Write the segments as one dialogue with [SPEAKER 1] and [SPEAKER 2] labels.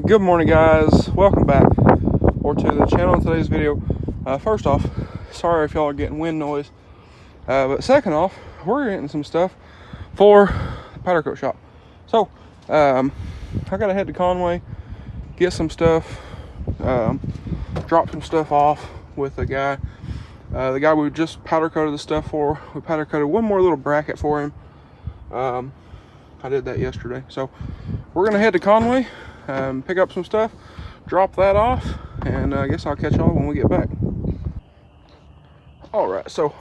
[SPEAKER 1] Good morning, guys. Welcome back to the channel. In today's video, first off, sorry if y'all are getting wind noise, but second off, we're getting some stuff for the powder coat shop. So I gotta head to Conway, get some stuff, drop some stuff off with the guy we just powder coated the stuff for. We powder coated one more little bracket for him. I did that yesterday, so we're gonna head to Conway, pick up some stuff, drop that off, and I guess I'll catch y'all when we get back. All right, so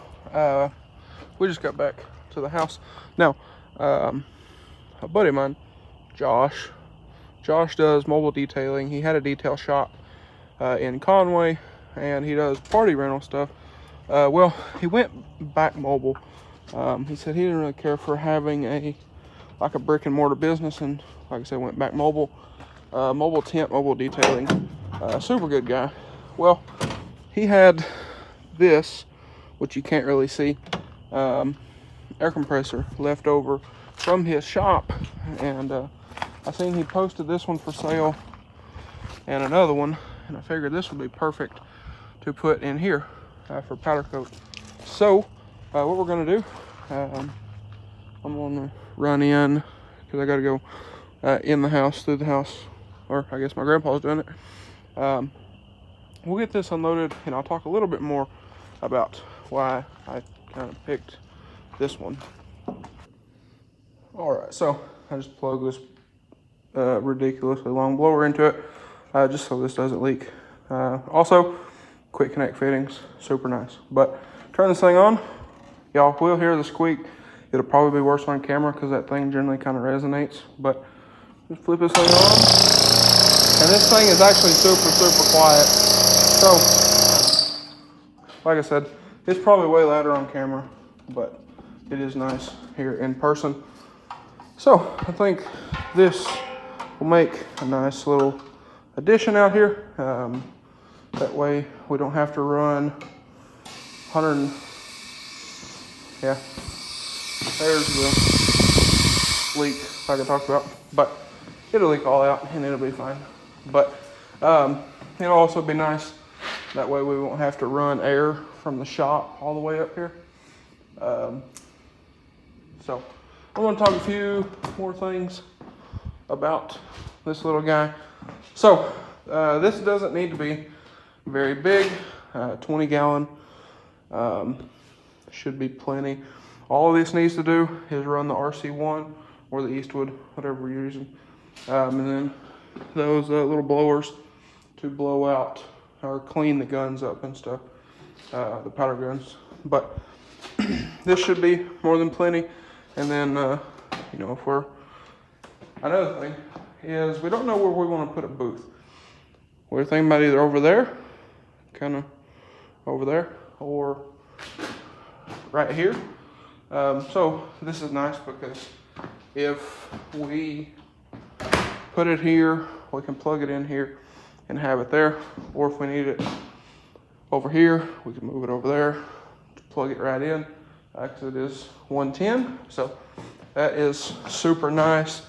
[SPEAKER 1] we just got back to the house. Now, a buddy of mine, Josh does mobile detailing. He had a detail shop in Conway, and he does party rental stuff. Well, he went back mobile. He said he didn't really care for having a brick and mortar business, and like I said, went back mobile. Mobile tent, mobile detailing. Super good guy. Well, he had this, which you can't really see, air compressor left over from his shop, and I seen he posted this one for sale and another one, and I figured this would be perfect to put in here for powder coat. So what we're gonna do, I'm gonna run in because I gotta go in the house, through the house, or I guess my grandpa's doing it. We'll get this unloaded, and I'll talk a little bit more about why I kind of picked this one. All right, so I just plug this ridiculously long blower into it, just so this doesn't leak. Also, quick connect fittings, super nice. But turn this thing on, y'all will hear the squeak. It'll probably be worse on camera because that thing generally kind of resonates, but just flip this thing on, and this thing is actually super quiet. So, like I said, it's probably way louder on camera, but it is nice here in person. So, I think this will make a nice little addition out here. That way we don't have to run 100, yeah, there's the leak like I talked about, but it'll leak all out and it'll be fine. But it'll also be nice, that way we won't have to run air from the shop all the way up here. So I'm going to talk a few more things about this little guy. So this doesn't need to be very big. 20 gallon should be plenty. All this needs to do is run the RC1 or the Eastwood, whatever we're using, and then those little blowers to blow out or clean the guns up and stuff, the powder guns. But this should be more than plenty. And then you know, if we're, another thing is we don't know where we want to put a booth. We're thinking about either over there, kind of over there, or right here. So this is nice because if we put it here, we can plug it in here and have it there. Or if we need it over here, we can move it over there to plug it right in, because it is 110. So that is super nice.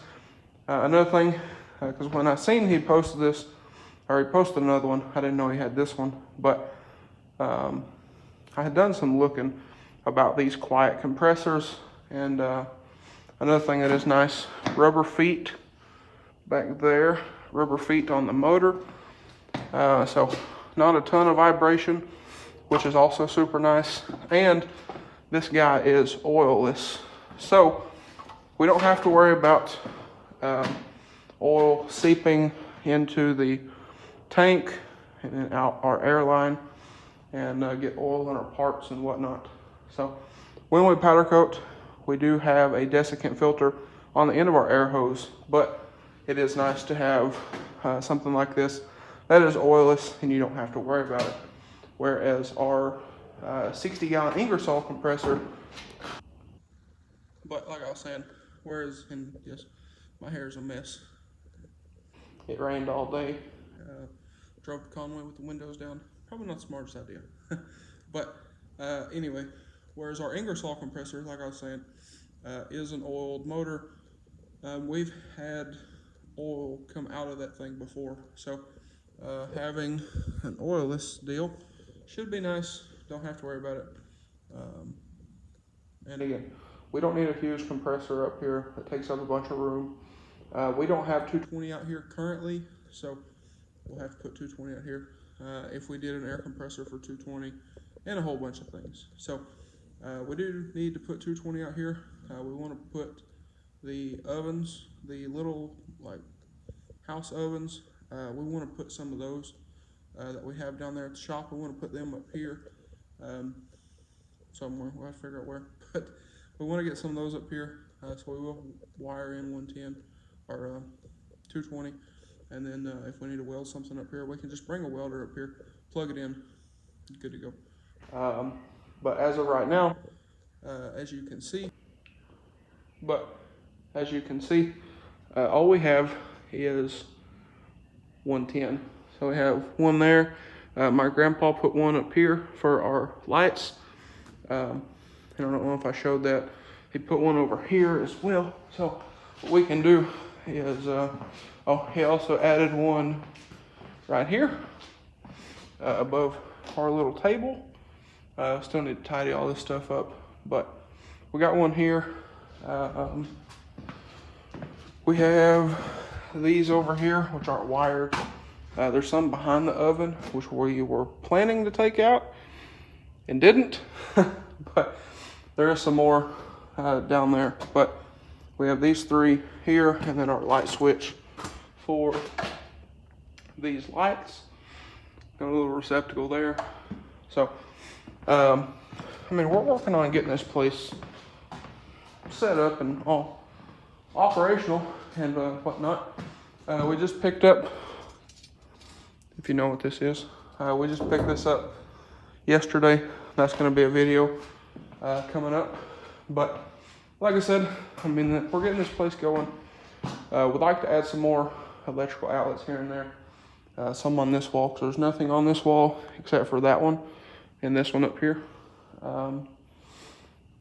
[SPEAKER 1] Another thing, because when I seen he posted this, or he posted another one, I didn't know he had this one, but I had done some looking about these quiet compressors, and another thing that is nice, rubber feet back there, rubber feet on the motor, so not a ton of vibration, which is also super nice. And this guy is oilless, so we don't have to worry about oil seeping into the tank and then out our airline and get oil in our parts and whatnot. So when we powder coat, we do have a desiccant filter on the end of our air hose, but it is nice to have something like this that is oilless and you don't have to worry about it. Whereas our 60 gallon Ingersoll compressor, but like I was saying, and yes, my hair is a mess. It rained all day. Drove to Conway with the windows down. Probably not the smartest idea. But anyway, whereas our Ingersoll compressor, like I was saying, is an oiled motor. We've had oil come out of that thing before. So having an oilless deal should be nice. Don't have to worry about it. And again, we don't need a huge compressor up here that takes up a bunch of room. We don't have 220 out here currently, so we'll have to put 220 out here. If we did an air compressor for 220 and a whole bunch of things. So we do need to put 220 out here. We want to put the ovens, the little like house ovens, we want to put some of those that we have down there at the shop. We want to put them up here somewhere. We'll have to figure out where, but we want to get some of those up here. So we will wire in 110 or 220, and then if we need to weld something up here, we can just bring a welder up here, plug it in, good to go. But as of right now, as you can see, all we have is 110. So we have one there. My grandpa put one up here for our lights. I don't know if I showed that. He put one over here as well. So what we can do is, he also added one right here above our little table. Still need to tidy all this stuff up, but we got one here. We have these over here, which aren't wired. There's some behind the oven, which we were planning to take out and didn't, but there is some more down there. But we have these three here, and then our light switch for these lights. Got a little receptacle there. So, I mean, we're working on getting this place set up and all operational and whatnot. We just picked up, if you know what this is, we just picked this up yesterday. That's going to be a video coming up. But like I said, I mean, we're getting this place going. We'd like to add some more electrical outlets here and there. Some on this wall, because there's nothing on this wall except for that one and this one up here. But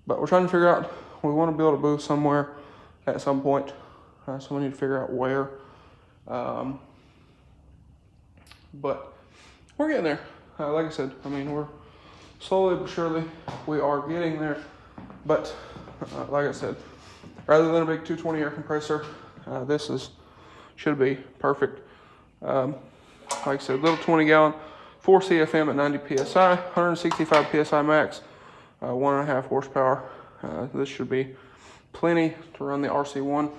[SPEAKER 1] we're trying to figure out, we want to build a booth somewhere at some point. So we need to figure out where. But we're getting there. Like I said, I mean, we're slowly but surely, we are getting there. But like I said, rather than a big 220 air compressor, this should be perfect. Like I said, little 20 gallon, 4 CFM at 90 PSI, 165 PSI max, 1.5 horsepower. This should be plenty to run the RC1.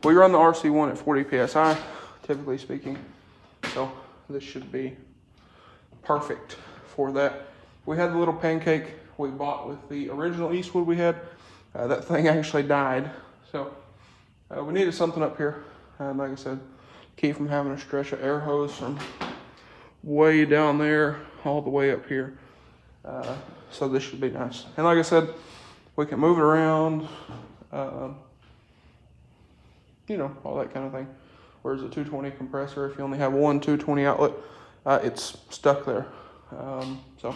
[SPEAKER 1] We run the RC1 at 40 PSI, typically speaking. So this should be perfect for that. We had the little pancake we bought with the original Eastwood we had. That thing actually died. So we needed something up here. And like I said, keep from having to stretch an air hose from way down there all the way up here. So this should be nice. And like I said, we can move it around, you know, all that kind of thing. Whereas a 220 compressor, if you only have one 220 outlet, it's stuck there. So,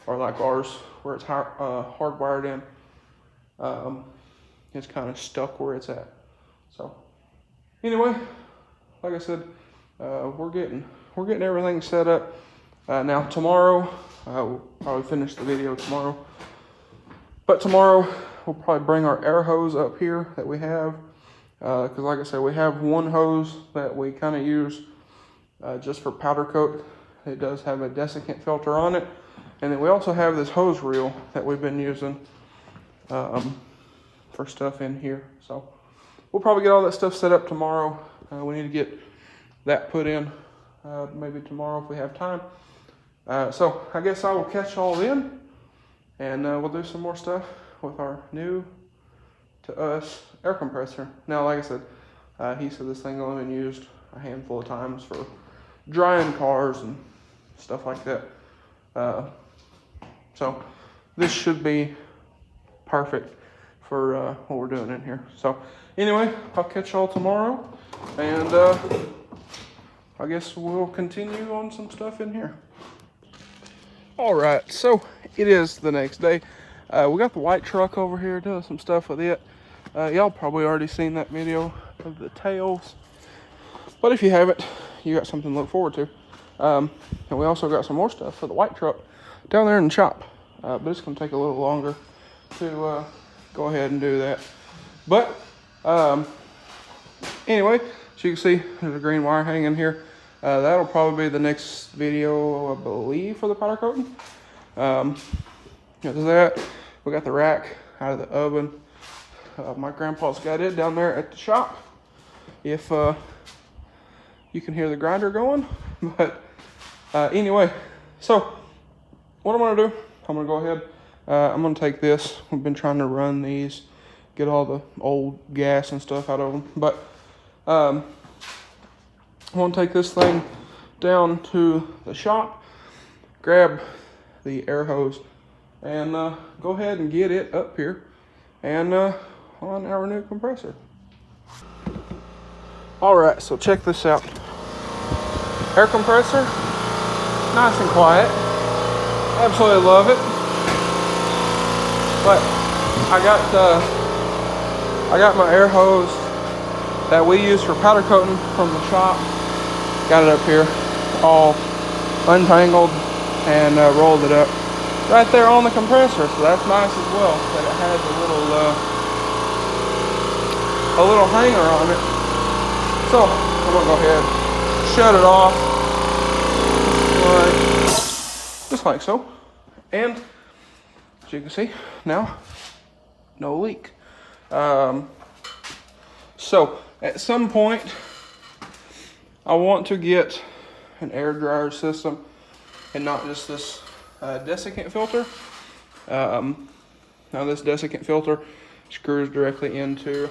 [SPEAKER 1] or like ours, where it's hardwired in, it's kind of stuck where it's at. So, anyway, like I said, we're getting everything set up. Now tomorrow, we'll probably finish the video tomorrow. But tomorrow, we'll probably bring our air hose up here that we have. Because like I said, we have one hose that we kind of use just for powder coat. It does have a desiccant filter on it. And then we also have this hose reel that we've been using for stuff in here. So we'll probably get all that stuff set up tomorrow. We need to get that put in maybe tomorrow if we have time. So I guess I will catch y'all in, and we'll do some more stuff with our new to us air compressor. Now, like I said, he said this thing only been used a handful of times for drying cars and stuff like that. So this should be perfect for what we're doing in here. So anyway, I'll catch y'all tomorrow, and I guess we'll continue on some stuff in here. All right, so it is the next day. We got the white truck over here doing some stuff with it. Y'all probably already seen that video of the tails. But if you haven't, you got something to look forward to. And we also got some more stuff for the white truck down there in the shop. But it's going to take a little longer to go ahead and do that. But anyway, as you can see, there's a green wire hanging here. That'll probably be the next video, I believe, for the powder coating. There's that. We got the rack out of the oven. My grandpa's got it down there at the shop. If you can hear the grinder going. But anyway, so what I'm going to do, I'm going to go ahead. I'm going to take this. We've been trying to run these, get all the old gas and stuff out of them. But I'm going to take this thing down to the shop, grab the air hose, and go ahead and get it up here and on our new compressor. Alright, so check this out. Air compressor, nice and quiet. Absolutely love it. But I got my air hose that we use for powder coating from the shop. Got it up here, all untangled, and rolled it up right there on the compressor. So that's nice as well, that it has a little hanger on it. So I'm gonna go ahead, shut it off, just like so. And as you can see, now no leak. So at some point, I want to get an air dryer system and not just this desiccant filter. Now this desiccant filter screws directly into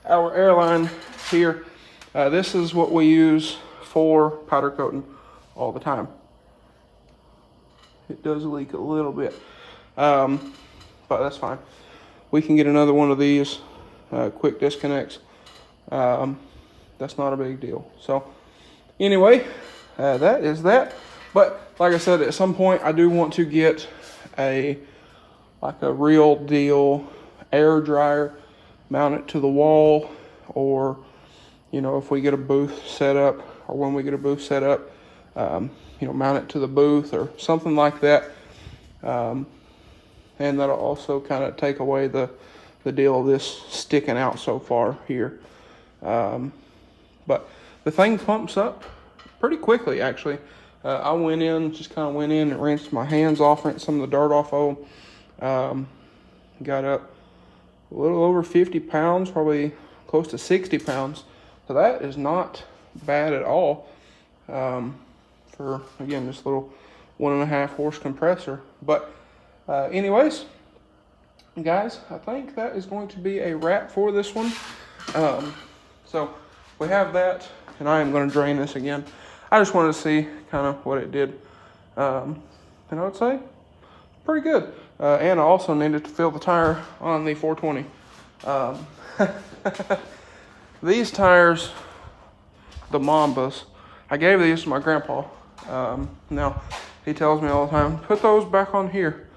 [SPEAKER 1] our air line here. This is what we use for powder coating all the time. It does leak a little bit, but that's fine. We can get another one of these quick disconnects. That's not a big deal. So anyway, that is that. But like I said, at some point I do want to get a real deal air dryer, mount it to the wall, or if we get a booth set up, or when we get a booth set up, mount it to the booth or something like that. And that'll also kind of take away the deal of this sticking out so far here. But the thing pumps up pretty quickly, actually. I went in and rinsed my hands off, rinsed some of the dirt off of them. Got up a little over 50 pounds, probably close to 60 pounds. So that is not bad at all for, again, this little 1.5 horse compressor. But anyways, guys, I think that is going to be a wrap for this one. So we have that, and I am going to drain this again. I just wanted to see kind of what it did. And I would say pretty good. And I also needed to fill the tire on the 420. These tires, the Mambas, I gave these to my grandpa. Now, he tells me all the time, put those back on here.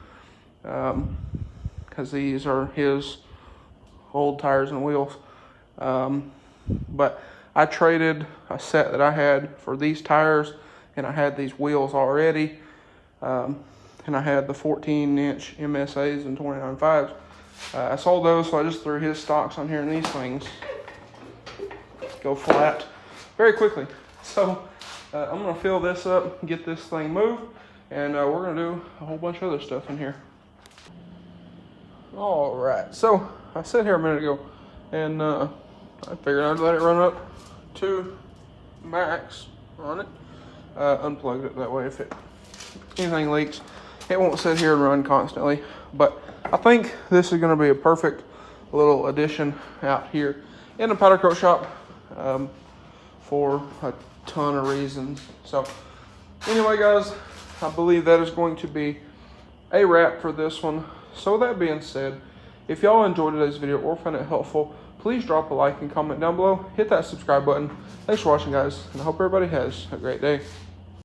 [SPEAKER 1] Because these are his old tires and wheels. But I traded a set that I had for these tires, and I had these wheels already. And I had the 14-inch MSAs and 29.5s. I sold those, so I just threw his stocks on here, and these things go flat very quickly. So I'm going to fill this up, get this thing moved, and we're going to do a whole bunch of other stuff in here. All right, so I sat here a minute ago, and I figured I'd let it run up to max on it. Unplugged it, that way if anything leaks, it won't sit here and run constantly. But I think this is going to be a perfect little addition out here in the powder coat shop for a ton of reasons. So anyway, guys, I believe that is going to be a wrap for this one. So with that being said, if y'all enjoyed today's video or found it helpful, please drop a like and comment down below. Hit that subscribe button. Thanks for watching, guys, and I hope everybody has a great day.